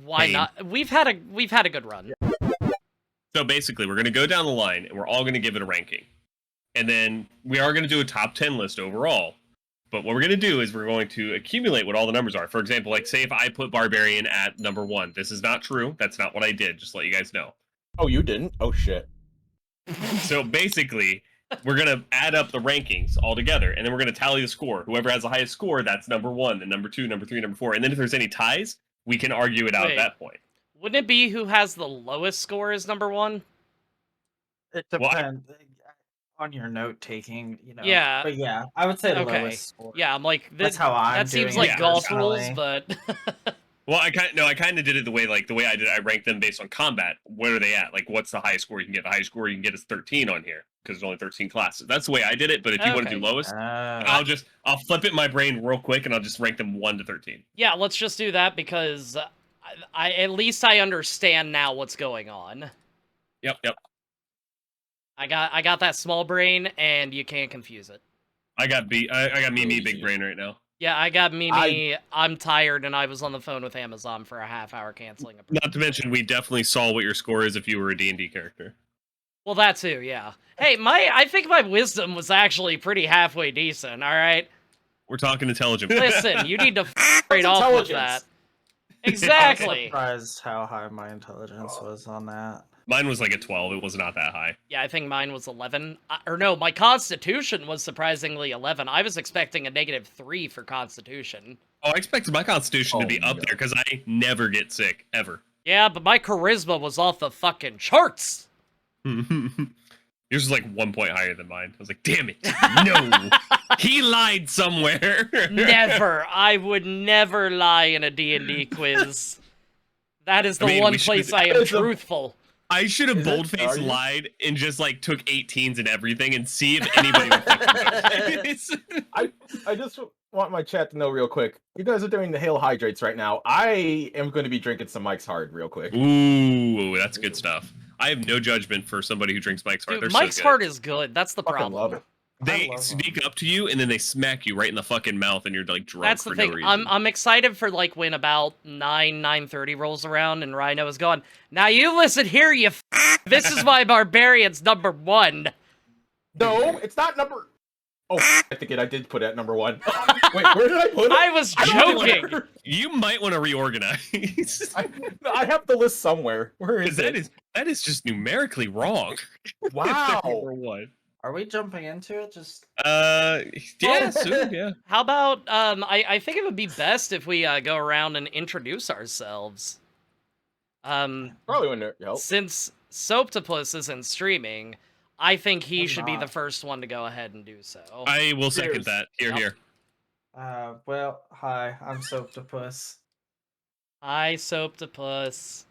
Why not? We've had a good run. So basically, we're going to go down the line, and we're all going to give it a ranking. And then we are going to do a top 10 list overall. But what we're going to do is we're going to accumulate what all the numbers are. For example, like, say if I put Barbarian at number 1. This is not true. That's not what I did. Just to let you guys know. Oh, you didn't? Oh, shit. So basically, we're going to add up the rankings all together, and then we're going to tally the score. Whoever has the highest score, that's number 1, then number 2, number 3, number 4. And then if there's any ties, we can argue it out at that point. Wouldn't it be who has the lowest score is number 1? It depends on your note taking, you know. Yeah. But yeah, I would say the lowest score. Yeah, I'm like, that's how I'm that doing seems like golf rules, personally. but... Well, I kind of did it the way I did. I ranked them based on combat. Where are they at? Like, what's the highest score you can get? The highest score you can get is 13 on here because there's only 13 classes. That's the way I did it. But if you want to do lowest, I'll flip it in my brain real quick and I'll just rank them 1 to 13. Yeah, let's just do that because I at least I understand now what's going on. Yep. I got that small brain and you can't confuse it. I got Mimi big brain right now. Yeah, I got Mimi. I'm tired, and I was on the phone with Amazon for a half hour canceling. Not to mention, we definitely saw what your score is if you were a D&D character. Well, that too, yeah. Hey, I think my wisdom was actually pretty halfway decent. All right. We're talking intelligent. Listen, you need to straight off with that. Exactly. I'm surprised how high my intelligence was on that. Mine was like a 12. It was not that high. Yeah, I think mine was 11. Or no, my Constitution was surprisingly 11. I was expecting a -3 for Constitution. Oh, I expected my Constitution to be up there because I never get sick, ever. Yeah, but my Charisma was off the fucking charts. Yours is like 1 point higher than mine. I was like, damn it. No. He lied somewhere. Never. I would never lie in a D&D quiz. That is the one place I am truthful. I should have boldface lied and just like took 18s and everything and see if anybody would fucking I just want my chat to know real quick. You guys are doing the Hail Hydrates right now. I am going to be drinking some Mike's Hard real quick. Ooh, that's good stuff. I have no judgment for somebody who drinks Mike's Hard. Dude, Mike's Hard is good. That's the problem. Love it. They sneak up to you and then they smack you right in the fucking mouth and you're like drunk. That's the thing. No reason. I'm excited for like when about 9:30 rolls around and Rhino is gone. Now you listen here, you this is why Barbarian's number 1. No, it's not number... Oh, I think I did put it at number 1. Wait, where did I put it? I was joking. You might want to reorganize. I have the list somewhere. Where is it? That is just numerically wrong. Wow. Number 1. Are we jumping into it? Just yeah, soon, yeah. How about I think it would be best if we go around and introduce ourselves. Probably wouldn't help. Since Soaptopus isn't streaming, I think he should be the first one to go ahead and do so. I will second that. Here. Well, hi, I'm Soaptopus. Hi, Soaptopus.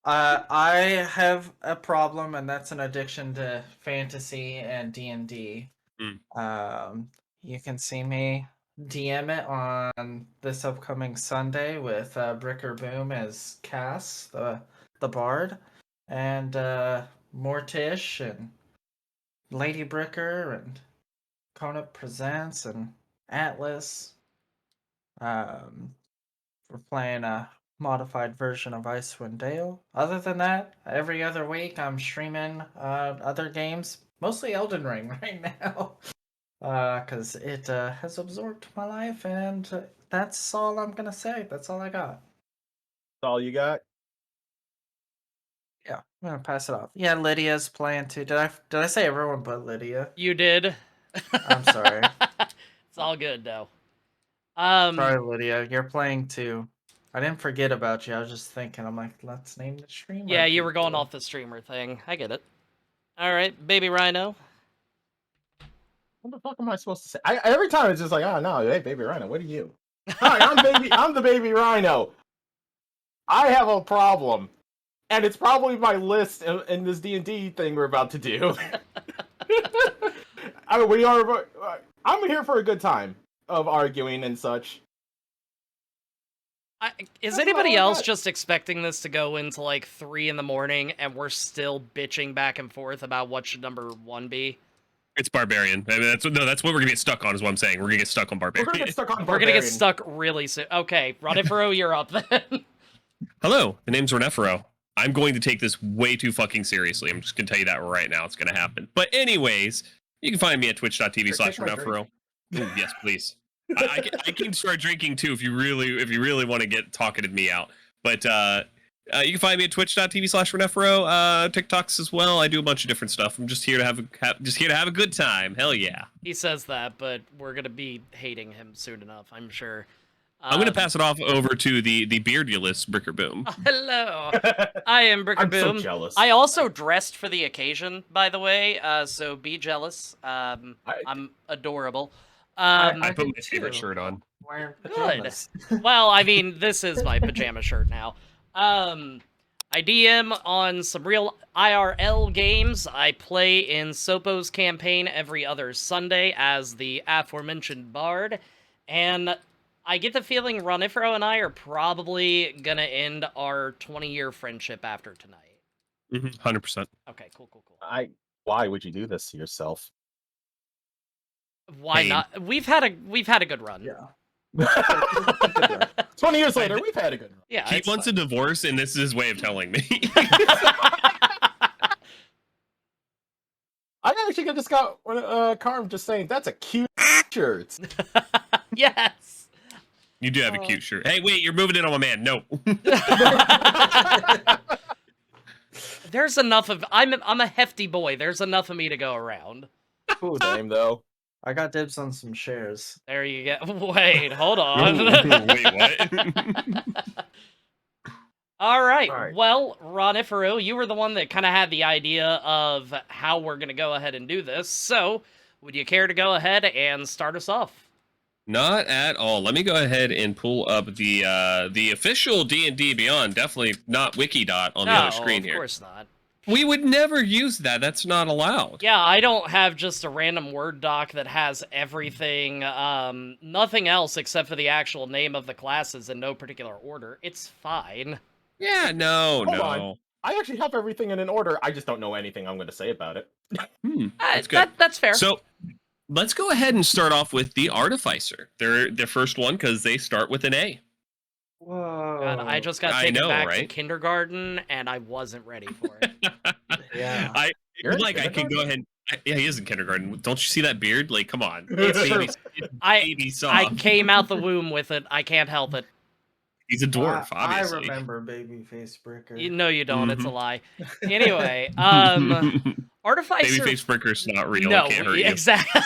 I have a problem, and that's an addiction to fantasy and D&D. You can see me DM it on this upcoming Sunday with Bricker Boom as Cass, the bard, and Mortish and Lady Bricker and Kona Presents and Atlas. We're playing a modified version of Icewind Dale. Other than that, every other week I'm streaming other games, mostly Elden Ring right now, because it has absorbed my life, and that's all I'm gonna say. That's all I got. That's all you got? Yeah, I'm gonna pass it off. Yeah, Lydia's playing too. Did I say everyone but Lydia? You did. I'm sorry. It's all good though. Sorry, Lydia, you're playing too. I didn't forget about you. I was just thinking, I'm like, let's name the streamer. Yeah, you were going off the streamer thing. I get it. All right, Baby Rhino. What the fuck am I supposed to say? Every time it's just like, oh no, hey, Baby Rhino, what are you? Hi, I'm the Baby Rhino. I have a problem, and it's probably my list in this D&D thing we're about to do. I'm here for a good time of arguing and such. Is anybody else just expecting this to go into like 3 in the morning and we're still bitching back and forth about what should number 1 be? It's barbarian. I mean, that's what we're gonna get stuck on. Is what I'm saying. We're gonna get stuck on We're barbarian. gonna get stuck on We're barbarian. gonna get stuck really soon. Okay, Runifero, you're up then. Hello, the name's Renefero. I'm going to take this way too fucking seriously. I'm just gonna tell you that right now. It's gonna happen. But anyways, you can find me at twitch.tv/Renefero. Ooh, yes, please. I can start drinking too if you really want to get talking to me out. But you can find me at twitch.tv/Renefero, TikToks as well. I do a bunch of different stuff. I'm just here to have a good time. Hell yeah. He says that, but we're gonna be hating him soon enough, I'm sure. I'm gonna pass it off over to the beardulous Bricker Boom. Hello, I am Bricker I'm Boom. so jealous. I also dressed for the occasion, by the way. So be jealous. I'm adorable. I put did my favorite too. shirt on. Wearing Good. pajamas. Well, I mean, this is my pajama shirt now. I DM on some real IRL games. I play in Sopo's campaign every other Sunday as the aforementioned bard, and I get the feeling Runifero and I are probably gonna end our 20-year friendship after tonight. 100%. Okay, cool. Why would you do this to yourself? Why Pain. not? We've had a good run. Yeah. 20 years later, we've had a good run. Yeah, He it's wants a divorce, and this is his way of telling me. I actually just got Carm just saying that's a cute shirt. Yes. You do have a cute shirt. Hey, wait, you're moving in on my man. No. There's enough of I'm a hefty boy. There's enough of me to go around. Cool name though. I got dibs on some shares. There you go. Wait, hold on. Wait, what? All right. All right. Well, Runifero, you were the one that kind of had the idea of how we're going to go ahead and do this. So, would you care to go ahead and start us off? Not at all. Let me go ahead and pull up the official D&D Beyond. Definitely not Wikidot on the other screen here. Of course not. We would never use that. That's not allowed. Yeah, I don't have just a random Word doc that has everything, nothing else except for the actual name of the classes in no particular order. It's fine. Yeah, no. Hold on. I actually have everything in an order. I just don't know anything I'm going to say about it. That's good. That's fair. So, let's go ahead and start off with the Artificer. They're their first one because they start with an A. Whoa. God, I just got I taken know, back to right? kindergarten, and I wasn't ready for it. Yeah. You're in I can go ahead. Yeah, he is in kindergarten. Don't you see that beard? Like, come on. It's true. It's I baby soft. I came out the womb with it. I can't help it. He's a dwarf, I obviously. remember Babyface Bricker. No, you don't. It's a Mhm. lie. Anyway, Artificer. Babyface Bricker's not real. No, It can't hurt exactly.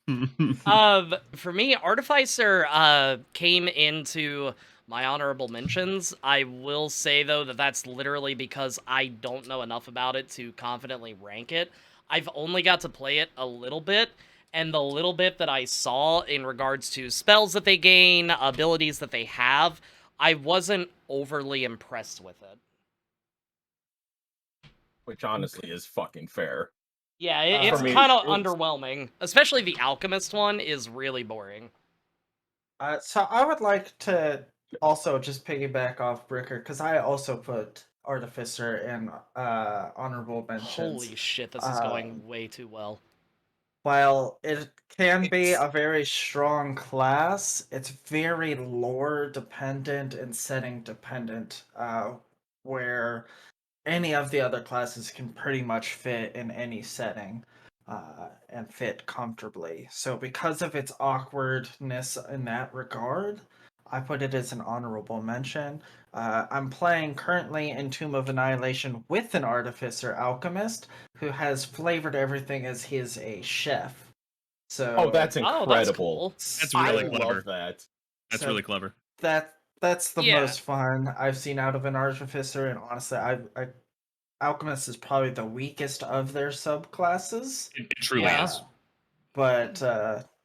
you. For me, Artificer came into my honorable mentions. I will say though that that's literally because I don't know enough about it to confidently rank it. I've only got to play it a little bit, and the little bit that I saw in regards to spells that they gain, abilities that they have, I wasn't overly impressed with it. Which honestly is fucking fair. Yeah, For it's me, kind of it's- underwhelming. Especially the Alchemist one is really boring. So I would like to also just piggyback off Bricker because I also put Artificer in honorable mentions. Holy shit, this is going way too well. While it can be a very strong class, it's very lore dependent and setting dependent, where any of the other classes can pretty much fit in any setting and fit comfortably. So because of its awkwardness in that regard, I put it as an honorable mention. I'm playing currently in Tomb of Annihilation with an Artificer Alchemist who has flavored everything as he is a chef. So Oh, that's Oh, incredible. that's cool. That's I really clever. love that. That's So- really clever. that's the Yeah. most fun I've seen out of an Artificer, and honestly, Alchemist is probably the weakest of their subclasses. It truly Yeah. is. But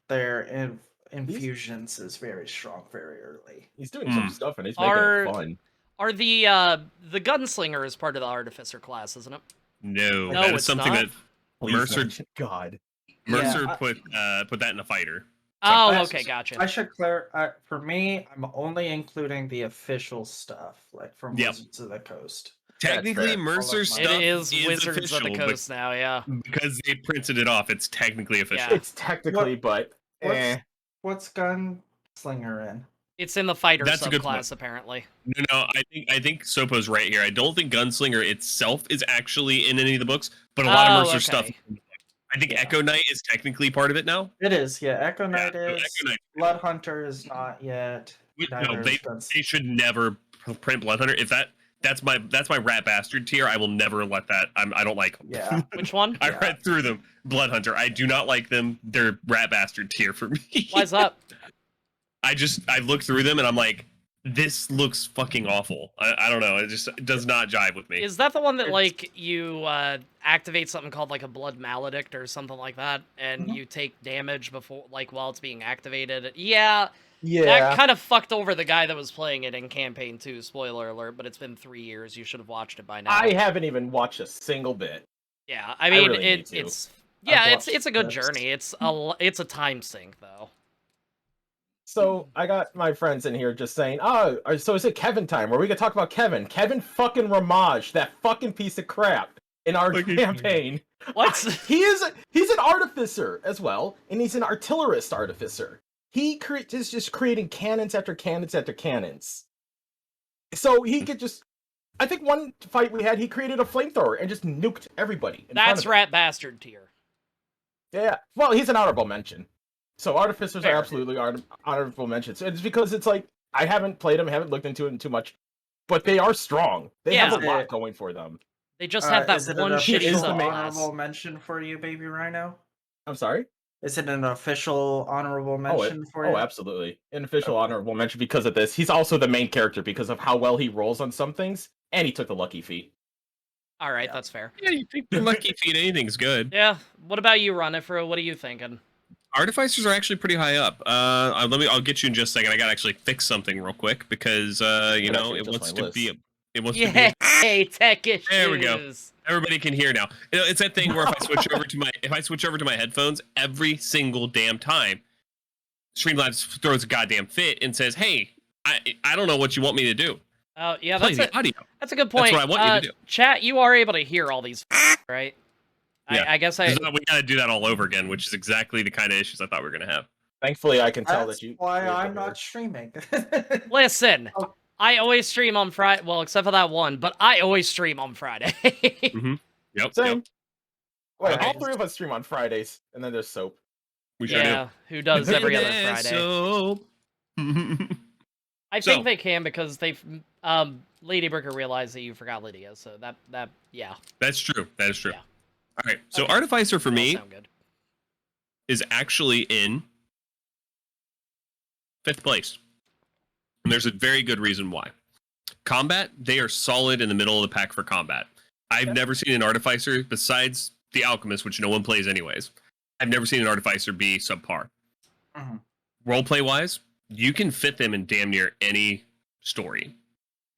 their infusions is very strong very early. He's doing some Hmm. stuff and he's making Are- it fun. Are the Gunslinger is part of the Artificer class, isn't it? No, No, that is it's something not? that Please Mercer mention God. Mercer I- put that in a fighter. Oh, I- okay, gotcha. I should clear. For me, I'm only including the official stuff, like from Yep. Wizards of the Coast. Technically, fair. Mercer's It It stuff is Wizards official, of the but Coast now, yeah. because they printed it off, it's technically official. Yeah. It's technically, but What's Gunslinger in? It's in the fighter That's a good point. subclass, apparently. No, I think Sopo's right here. I don't think Gunslinger itself is actually in any of the books, but a lot of Mercer stuff. I think Yeah. Echo Knight is technically part of it now. It is, yeah. Echo Knight so is. Echo Knight. Blood Hunter is not yet. No, Neither they is Guns- should never print Blood Hunter. If that's my rat bastard tier, I will never let that. I don't like them. Yeah. Which one? I Yeah. read through them. Blood Hunter. I do not like them. They're rat bastard tier for me. Why's that? I look through them and I'm like, this looks fucking awful. I don't know. It just does not jive with me. Is that the one that, It's- like, you activate something called, like, a Blood Maledict or something like that, and Mhm. you take damage before, like, while it's being activated? Yeah, yeah. that kind of fucked over the guy that was playing it in Campaign 2, spoiler alert, but it's been 3 years. You should have watched it by now. I haven't even watched a single bit. Yeah, I mean, really need to. it's... Yeah, I've it's a watched good clips. journey. It's a time sink, though. So I got my friends in here just saying, "Oh, so is it Kevin time? Where we can talk about Kevin? Kevin fucking Ramage, that fucking piece of crap in our Fucking- campaign. What? He's an artificer as well, and he's an artillerist artificer. He is just creating cannons after cannons after cannons. So he could just. I think one fight we had, he created a flamethrower and just nuked everybody. That's rat bastard tier. Yeah. Well, he's an honorable mention. So artificers Fair. are absolutely honorable mentions. It's because it's like I haven't played them, haven't looked into it too much, but they are strong. They have a Yeah. lot going for them. They just have that is it one an shitty official subclass. honorable mention for you, Baby Rhino? I'm sorry. Is it an official honorable mention for you? Oh, absolutely. An official honorable mention because of this. He's also the main character because of how well he rolls on some things, and he took the lucky feat. All right, Yeah. that's fair. Yeah, you think the lucky feet anything's good. Yeah. What about you, Runifro? What are you thinking? Artificers are actually pretty high up. I'll get you in just a second. I gotta actually fix something real quick because you know actually it adjust wants my to be. list. It wants to Yeah, be. hey, tech issues. There we go. Everybody can hear now. You know, it's that thing where if I switch over to my headphones every single damn time, Streamlabs throws a goddamn fit and says, "Hey, I don't know what you want me to do. Oh, yeah, Play that's the audio." that's a good point. what I want you to do. Chat, you are able to hear all these, right? Yeah. I guess I. We gotta do that all over again, which is exactly the kind of issues I thought we were gonna have. Thankfully, I can tell That's that you. why you're I'm prepared. not streaming. Listen, Oh. I always stream on Friday. Well, except for that one, but I always stream on Friday. Yep. Same. Yep. Wait, Okay. all three of us stream on Fridays, and then there's Soap. We sure yeah, who does every other Yeah, Friday? So... I so- think they can because they've Lady Bricker realized that you forgot Lydia, so that yeah. That's true. That is true. Yeah. All right. So Okay. Artificer for that'll me sound good. is actually in 5th place. And there's a very good reason why. Combat, they are solid in the middle of the pack for combat. I've never seen an Artificer, besides the Alchemist, which no one plays anyways. I've never seen an Artificer be subpar. Mhm. Roleplay wise, you can fit them in damn near any story.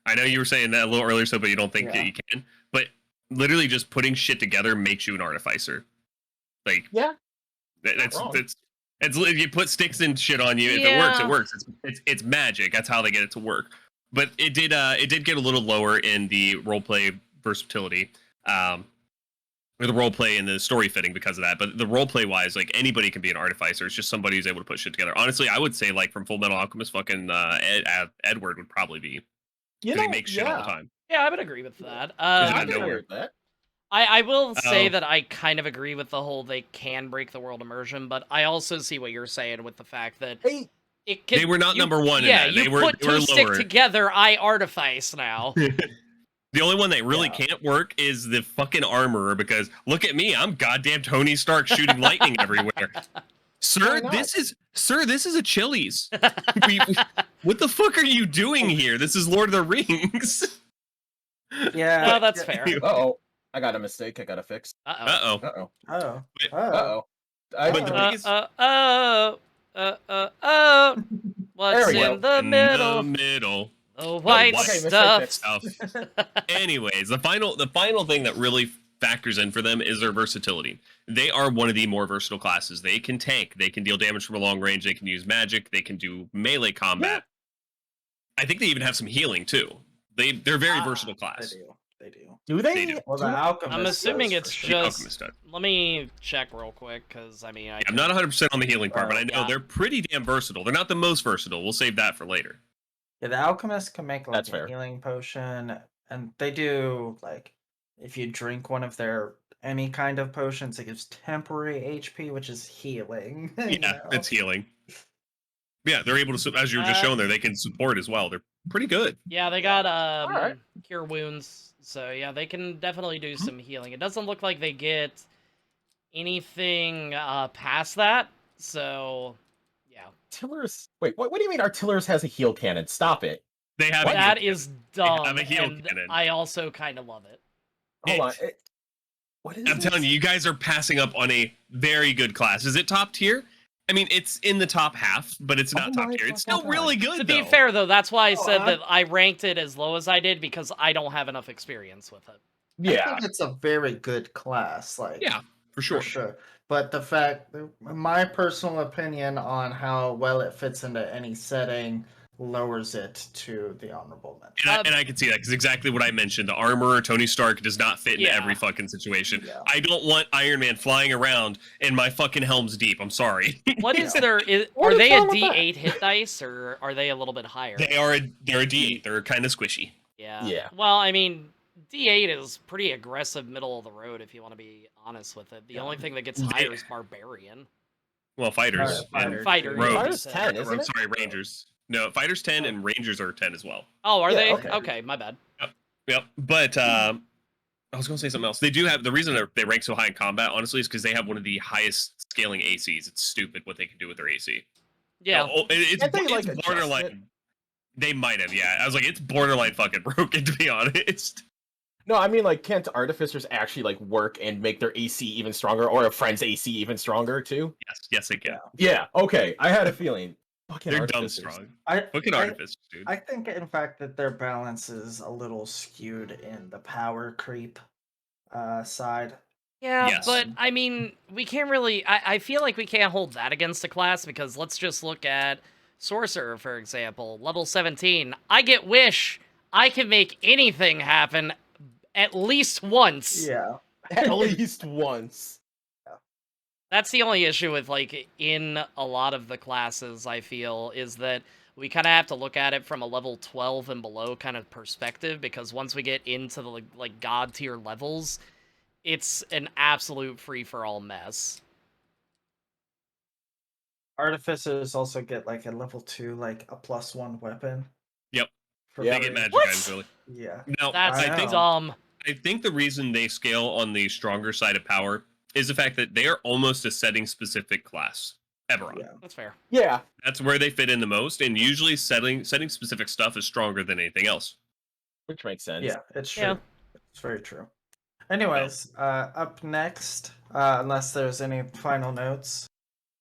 I know you were saying that a little earlier, so but you don't think that Yeah. you can. But literally just putting shit together makes you an Artificer. Like, Yeah. that's wrong. it's you put sticks and shit on you. If it works, Yeah. it works. It's magic. That's how they get it to work. But it did get a little lower in the roleplay versatility, or the roleplay and the story fitting because of that. But the roleplay wise, like anybody can be an Artificer. It's just somebody who's able to put shit together. Honestly, I would say like from Full Metal Alchemist, fucking Edward would probably be. You 'Cause know, he makes shit all the time. Yeah, I would agree with that. Is it I out of can nowhere? agree with that. I will say Oh. that I kind of agree with the whole they can break the world immersion, but I also see what you're saying with the fact that Hey, it can. They were not number one in Yeah, that. you They were- put they were two stick lower. together. I artifice now. The only one that really Yeah. can't work is the fucking armorer because look at me, I'm goddamn Tony Stark shooting lightning everywhere. Sir, not? this is a Chili's. What the fuck are you doing here? This is Lord of the Rings. Yeah. No, that's yeah. fair. uh-oh. I got a mistake I gotta fix. Uh-oh. Uh-oh. Uh-oh. Oh. Wait, Oh. Uh-oh. But the thing is- What's There we go. in the In middle? the middle. The white Okay, mistake stuff. fixed. Stuff. Anyways, the final thing that really factors in for them is their versatility. They are one of the more versatile classes. They can tank, they can deal damage from a long range, they can use magic, they can do melee combat. I think they even have some healing too. They're very versatile I class. do. They do. Do they? They do. Well, the alchemist. I'm assuming does, it's for The sure. just. alchemist does. Let me check real quick, because I mean, I'm not 100% on the healing part, but I know Yeah. they're pretty damn versatile. They're not the most versatile. We'll save that for later. Yeah, the alchemist can make like That's a fair. healing potion, and they do like if you drink one of their any kind of potions, it gives temporary HP, which is healing. you Yeah, know? it's healing. Yeah, they're able to, as you were just showing there, they can support as well. They're pretty good. Yeah, they got Alright. cure wounds, so yeah, they can definitely do Mhm. some healing. It doesn't look like they get anything past that, so yeah. Artillers. Wait, what do you mean Artillers has a heal cannon? Stop it. They have a heal That cannon. is They have dumb, a heal and cannon. I also kind of love it. Hold on. It- What is I'm telling you, you guys are passing up on a very good class. Is it top tier? I mean, it's in the top half, but it's not Oh top my tier. It's fucking still really good, To though. be fair, though, that's why I Oh, said I- that I ranked it as low as I did, because I don't have enough experience with it. I Yeah. think it's a very good class. Like Yeah, for sure. For sure. But the fact, my personal opinion on how well it fits into any setting lowers it to the honorable mention. And I can see that because exactly what I mentioned. The armorer, Tony Stark, does not fit into Yeah. every fucking situation. Yeah. I don't want Iron Man flying around and my fucking helm's deep. I'm sorry. What is their? What Are is they a wrong with that? D8 hit dice, or are they a little bit higher? they're a D8. They're kind of squishy. Yeah. Yeah. Well, I mean, D8 is pretty aggressive, middle of the road, if you want to be honest with it. The Yeah. only thing that gets They- higher is Barbarian. Well, fighters. Fighters. and Fighters. rogues. Fighters Uh, 10, isn't I'm it? sorry, Rangers. No, fighters 10 and Rangers are 10 as well. Oh, are Yeah, they? okay. Okay, my bad. Yep. But I was going to say something else. They do have the reason they rank so high in combat, honestly, is because they have one of the highest scaling ACs. It's stupid what they can do with their AC. Yeah. It's Can't they, like, it's adjust borderline. it? They might have, yeah. I was like, it's borderline fucking broken, to be honest. No, I mean, like, can't artificers actually like work and make their AC even stronger, or a friend's AC even stronger too? Yes, they can. Yeah. Okay, I had a feeling. Fucking They're dumb artificers. strong. I, Fucking I, artificers, dude. I think, in fact, that their balance is a little skewed in the power creep side. Yeah, Yes. but I mean, we can't really. I feel like we can't hold that against the class, because let's just look at Sorcerer, for example. Level 17. I get Wish. I can make anything happen at least once. Yeah. At least once. That's the only issue with, like, in a lot of the classes, I feel, is that we kind of have to look at it from a level 12 and below kind of perspective, because once we get into the, like god tier levels, it's an absolute free-for-all mess. Artificers also get like a level 2, like a +1 weapon. Yep. For Yeah. They get free. magic What? items, really. Yeah. Now, That's I think dumb. the reason they scale on the stronger side of power is the fact that they are almost a setting specific class. Eberron. Yeah. That's fair. Yeah. That's where they fit in the most, and usually setting specific stuff is stronger than anything else. Which makes sense. Yeah, it's true. Yeah. It's very true. Anyways, up next, unless there's any final notes.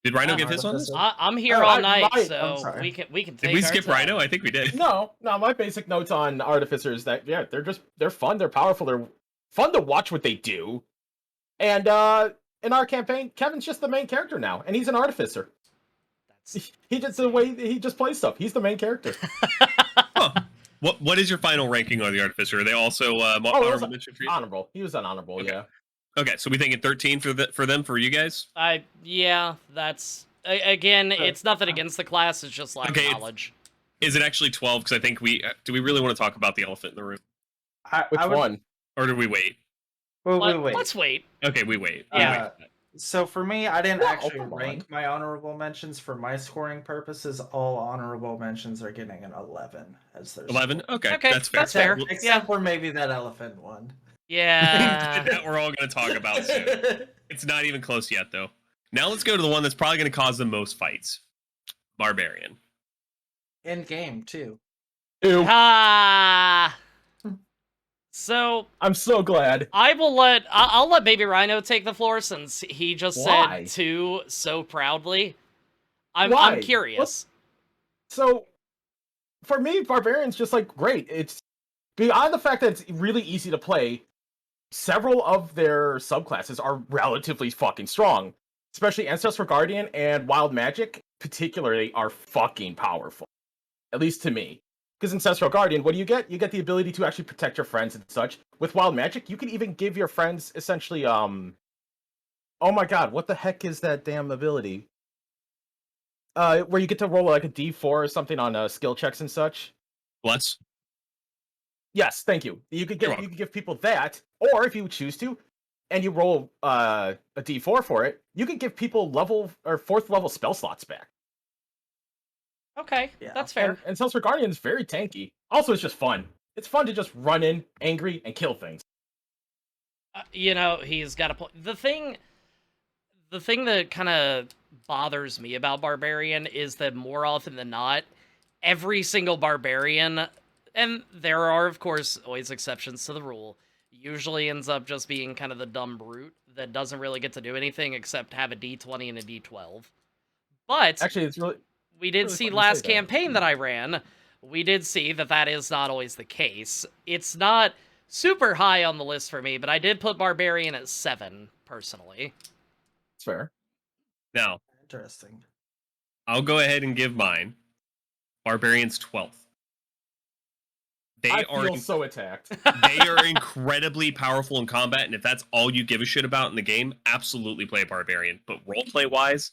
Did Rhino Yeah, give his on this? I'm here Oh, all I- night, I'm so sorry. we can take Did we our skip time. Rhino? I think we did. No, my basic notes on artificers that they're fun, they're powerful, they're fun to watch what they do. And in our campaign, Kevin's just the main character now, and he's an artificer. That's... He just the way he just plays stuff. He's the main character. Huh. What is your final ranking on the Artificer? Are they also it was honorable mention for you? Honorable. He was an honorable, Okay. yeah. Okay, so we thinking 13 for them for you guys? Yeah, that's again, Sure. it's nothing against the class, it's just lack Okay, of it's- knowledge. Is it actually 12? Because I think do we really want to talk about the elephant in the room, Which one? or do we wait? Wait. Let's wait. Okay, we wait. We Yeah. wait. So for me, I didn't Well, actually come on. rank my honorable mentions for my scoring purposes. All honorable mentions are getting an 11 as their 11. score. Okay, Okay, that's fair. that's fair. Except for maybe that elephant one. Yeah. That we're all going to talk about soon. It's not even close yet, though. Now let's go to the one that's probably going to cause the most fights. Barbarian. In game too. Ew. Ah. So I'm so glad. I'll let Baby Rhino take the floor, since he just Why? said 2 so proudly. I'm Why? curious. So, for me, Barbarian's just like great. It's beyond the fact that it's really easy to play. Several of their subclasses are relatively fucking strong, especially Ancestral Guardian and Wild Magic, particularly, are fucking powerful. At least to me. Because Ancestral Guardian, what do you get? You get the ability to actually protect your friends and such. With Wild Magic, you can even give your friends essentially oh my god, what the heck is that damn ability? Where you get to roll like a D4 or something on skill checks and such. Bless. Yes, thank you. You could give people that, or if you choose to, and you roll a D4 for it, you could give people level or 4th level spell slots back. Okay, Yeah. that's fair. And Ancestral Guardian is very tanky. Also, it's just fun. It's fun to just run in angry and kill things. You know, he's got a point. The thing that kind of bothers me about Barbarian is that more often than not, every single Barbarian, and there are, of course, always exceptions to the rule, usually ends up just being kind of the dumb brute that doesn't really get to do anything except have a D20 and a D12. But Actually, it's really we did really see funny you last say that. campaign that I ran, we did see that that is not always the case. It's not super high on the list for me, but I did put Barbarian at 7, personally. it's fair. Now, Interesting. I'll go ahead and give mine. Barbarian's 12th. They I are feel so attacked. they are incredibly powerful in combat, and if that's all you give a shit about in the game, absolutely play a Barbarian. But roleplay wise,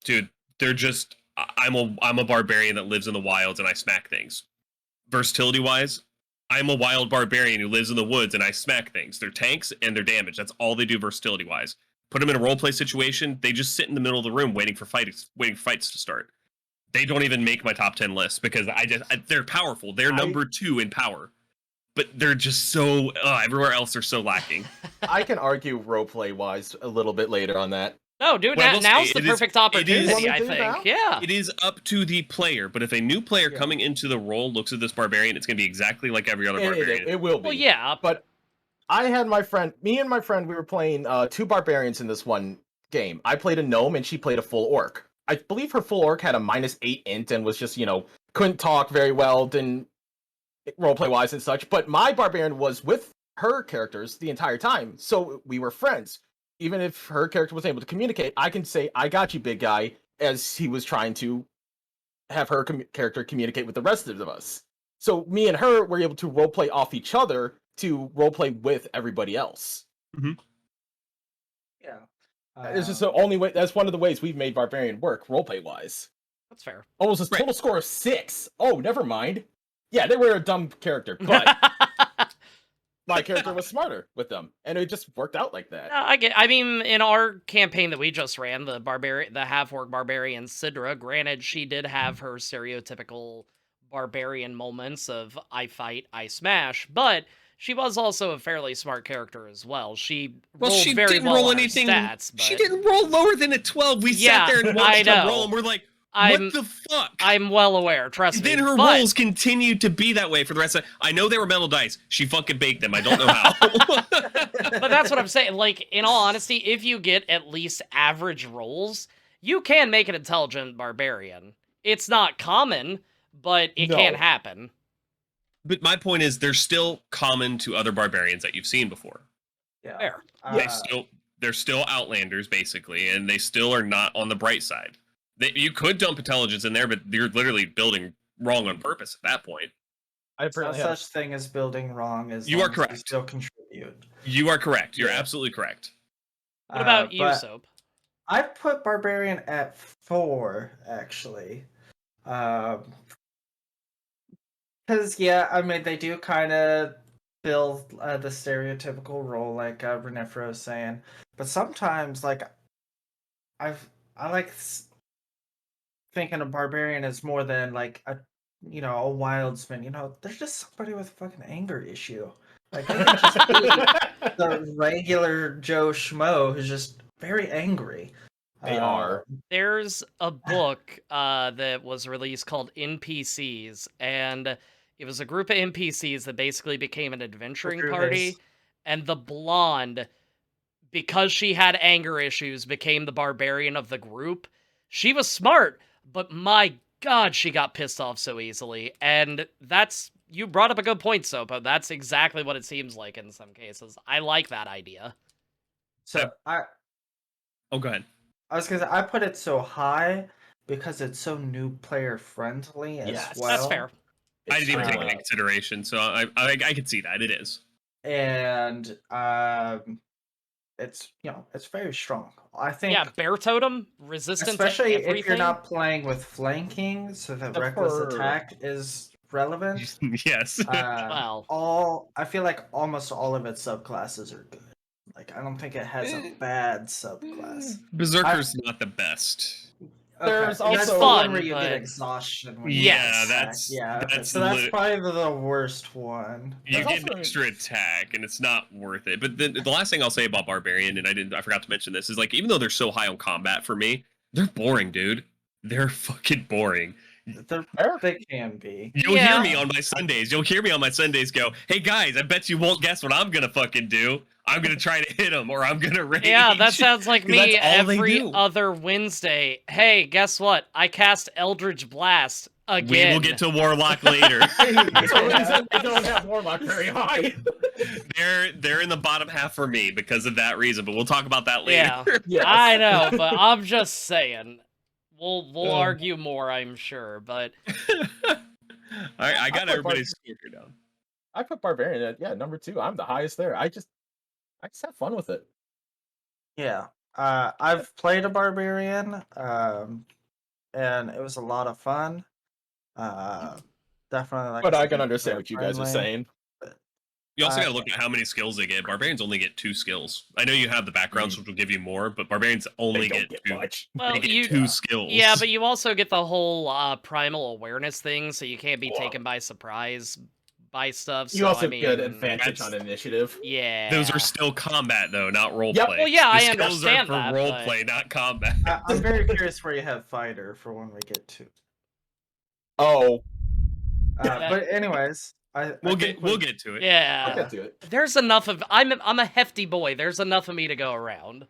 dude, they're just I'm a Barbarian that lives in the wilds and I smack things. Versatility wise, I'm a wild Barbarian who lives in the woods and I smack things. They're tanks and they're damage. That's all they do versatility wise. Put them in a roleplay situation, they just sit in the middle of the room waiting for fights to start. They don't even make my top 10 list because they're powerful. They're number 2 in power, but they're just so everywhere else they're so lacking. I can argue roleplay wise a little bit later on that. No, dude, Well, now's the perfect opportunity, I You want me to do think. now? Yeah. It is up to the player, but if a new player coming into the role looks at this Barbarian, it's going to be exactly like every other Barbarian. It will be. Well, yeah. But I had me and my friend, we were playing 2 Barbarians in this one game. I played a gnome and she played a full orc. I believe her full orc had a -8 int and was just, couldn't talk very well, didn't roleplay wise and such. But my Barbarian was with her characters the entire time, so we were friends. Even if her character wasn't able to communicate, I can say, I got you, big guy, as he was trying to have her character communicate with the rest of us. So me and her were able to roleplay off each other to roleplay with everybody else. Mm-hmm. Yeah. It's just the only way. That's one of the ways we've made Barbarian work roleplay wise. That's fair. Almost a total score of 6. Oh, never mind. Yeah, they were a dumb character, but my character was smarter with them, and it just worked out like that. I mean, in our campaign that we just ran, the half-orc barbarian Sidra, granted, she did have her stereotypical barbarian moments of I fight, I smash, but she was also a fairly smart character as well. She rolled she very didn't well roll on her anything. stats, but She didn't roll lower than a 12. We Yeah, sat there and I watched her know. roll, and we're like, what the fuck? I'm well aware, trust And me. then her but rolls continued to be that way for the rest of I know they were metal dice. She fucking baked them. I don't know how. But that's what I'm saying. Like, in all honesty, if you get at least average rolls, you can make an intelligent barbarian. It's not common, but it can happen. But my point is, they're still common to other barbarians that you've seen before. Yeah. Fair. They're still outlanders, basically, and they still are not on the bright side. You could dump intelligence in there, but you're literally building wrong on purpose at that point. There's no such thing as building wrong as you long are correct. as you still contribute. You are correct. You're absolutely correct. What about you, Soap? I put Barbarian at 4, actually. Because, I mean, they do kind of fill the stereotypical role, like Renefro was saying. But sometimes, like, I like thinking of Barbarian as more than, like, a wildsman. They're just somebody with a fucking anger issue. Like, they can just be the regular Joe Schmo who's just very angry. They are. There's a book that was released called NPCs, and it was a group of NPCs that basically became an adventuring party, and the blonde, because she had anger issues, became the barbarian of the group. She was smart, but my god, she got pissed off so easily, and you brought up a good point, Sopa. That's exactly what it seems like in some cases. I like that idea. So, Oh, go ahead. I was gonna say, I put it so high because it's so new player friendly as well. That's fair. I didn't even take it into extremely- consideration, so I could see that it is. And it's it's very strong. I think Yeah, bear totem, resistant especially to everything. if you're not playing with flanking, so that reckless for- attack is relevant. Yes. Well. I feel like almost all of its subclasses are good. Like I don't think it has a bad subclass. Berserker's not the best. There's Okay, that's also- the one fun, where you but- get exhaustion. When you Yeah, attack. that's- yeah. Okay. that's So that's lit- probably the worst one. You There's get an also- extra attack, and it's not worth it. But the last thing I'll say about Barbarian, and I forgot to mention this, is like even though they're so high on combat for me, they're boring, dude. They're fucking boring. They can be. You'll Yeah. hear me on my Sundays. You'll hear me on my Sundays go, "Hey guys, I bet you won't guess what I'm gonna fucking do. I'm gonna try to hit him, or I'm gonna rage." Yeah, that sounds like 'Cause me that's all they every do. other Wednesday. Hey, guess what? I cast Eldritch Blast again. We will get to Warlock later. There's a reason they don't have Warlock very high. they're in the bottom half for me because of that reason, but we'll talk about that later. Yeah, Yes. I know, but I'm just saying. We'll Um, argue more, I'm sure, but I got put everybody's score down. I put Barbarian at number 2. I'm the highest there. I just have fun with it. Yeah. I've played a barbarian, and it was a lot of fun. Definitely like. But I said, can understand what you guys are friendly. saying. You also gotta look at how many skills they get. Barbarians only get 2 skills. I know you have the backgrounds, which will give you more, but barbarians only They don't get get 2. much. well, They get you 2 skills. yeah, but you also get the whole primal awareness thing, so you can't be Whoa. taken by surprise by stuff. You So, also I mean, get advantage that's- on initiative. Yeah, Those are still combat though, not roleplay. Yep. Well, yeah, I the skills understand are that, for but- roleplay, not combat. I'm very curious where you have fighter for when we get to. Oh, But anyways, We'll get to it. Yeah, I'll get to it. there's enough of I'm a hefty boy. There's enough of me to go around.